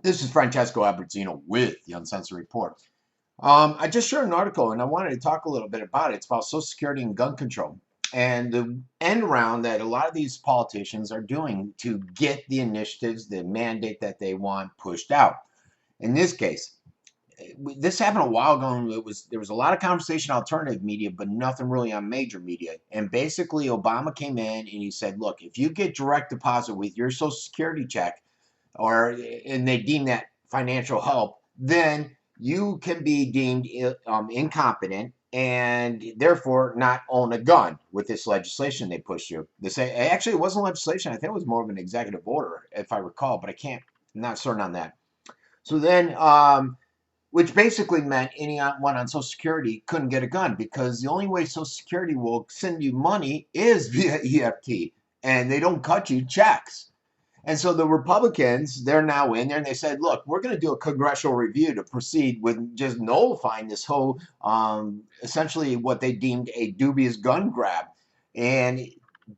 This is Francesco Abertino with the Uncensored Report. I just shared an article and I wanted to talk a little bit about it. It's about Social Security and gun control and the end round that a lot of these politicians are doing to get the initiatives, the mandate that they want pushed out. In this case, this happened a while ago. And there was a lot of conversation on alternative media, but nothing really on major media. And basically, Obama came in and he said, "Look, if you get direct deposit with your Social Security check, and they deem that financial help, then you can be deemed incompetent and therefore not own a gun." With this legislation they pushed through. This actually it wasn't legislation. I think it was more of an executive order, if I recall, but I'm not certain on that. So then, which basically meant anyone on Social Security couldn't get a gun because the only way Social Security will send you money is via EFT, and they don't cut you checks. And so the Republicans, they're now in there and they said, look, we're going to do a congressional review to proceed with just nullifying this whole, essentially what they deemed a dubious gun grab. And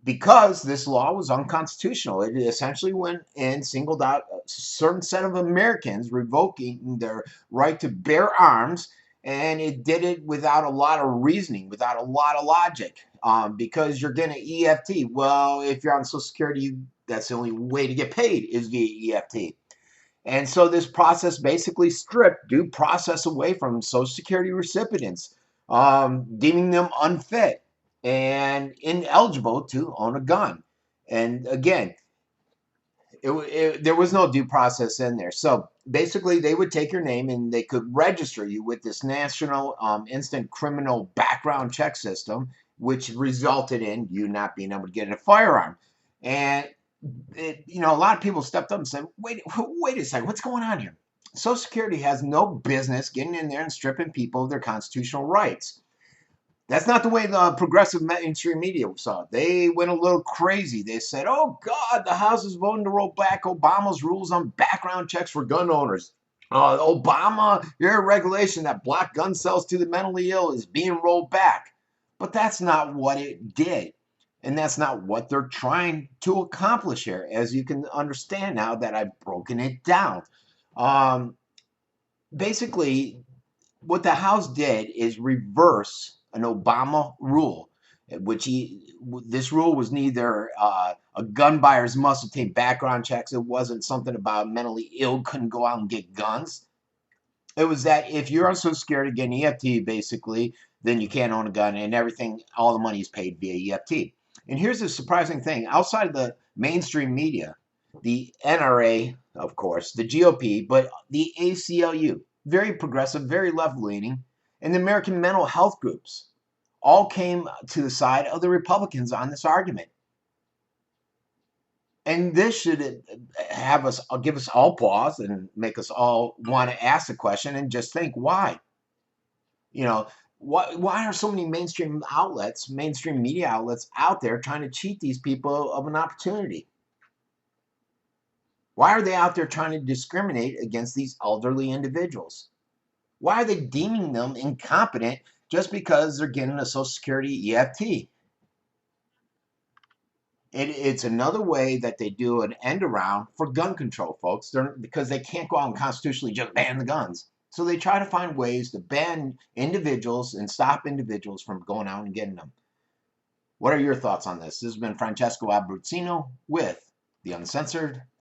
because this law was unconstitutional, it essentially went and singled out a certain set of Americans, revoking their right to bear arms. And it did it without a lot of reasoning, without a lot of logic, because you're getting an EFT. Well, if you're on Social Security, that's the only way to get paid is via EFT. And so this process basically stripped due process away from Social Security recipients, deeming them unfit and ineligible to own a gun. And again, there was no due process in there. So basically, they would take your name and they could register you with this national instant criminal background check system, which resulted in you not being able to get a firearm. And a lot of people stepped up and said, wait a second, what's going on here? Social Security has no business getting in there and stripping people of their constitutional rights. That's not the way the progressive mainstream media saw it. They went a little crazy. They said, oh, God, the House is voting to roll back Obama's rules on background checks for gun owners. Obama, your regulation that blocked gun sales to the mentally ill is being rolled back. But that's not what it did. And that's not what they're trying to accomplish here, as you can understand now that I've broken it down. Basically, what the House did is reverse an Obama rule, this rule was neither a gun buyers must obtain background checks. It wasn't something about mentally ill couldn't go out and get guns. It was that if you're on Social Security getting EFT, basically, then you can't own a gun, and everything, all the money is paid via EFT. And here's the surprising thing: outside of the mainstream media, the NRA, of course, the GOP, but the ACLU, very progressive, very left-leaning, and the American mental health groups all came to the side of the Republicans on this argument. And this should give us all pause and make us all want to ask the question and just think, why? Why are so many mainstream media outlets out there trying to cheat these people of an opportunity? Why are they out there trying to discriminate against these elderly individuals? Why are they deeming them incompetent just because they're getting a Social Security EFT? It's another way that they do an end around for gun control, folks, because they can't go out and constitutionally just ban the guns. So they try to find ways to ban individuals and stop individuals from going out and getting them. What are your thoughts on this? This has been Francesco Abruzino with the Uncensored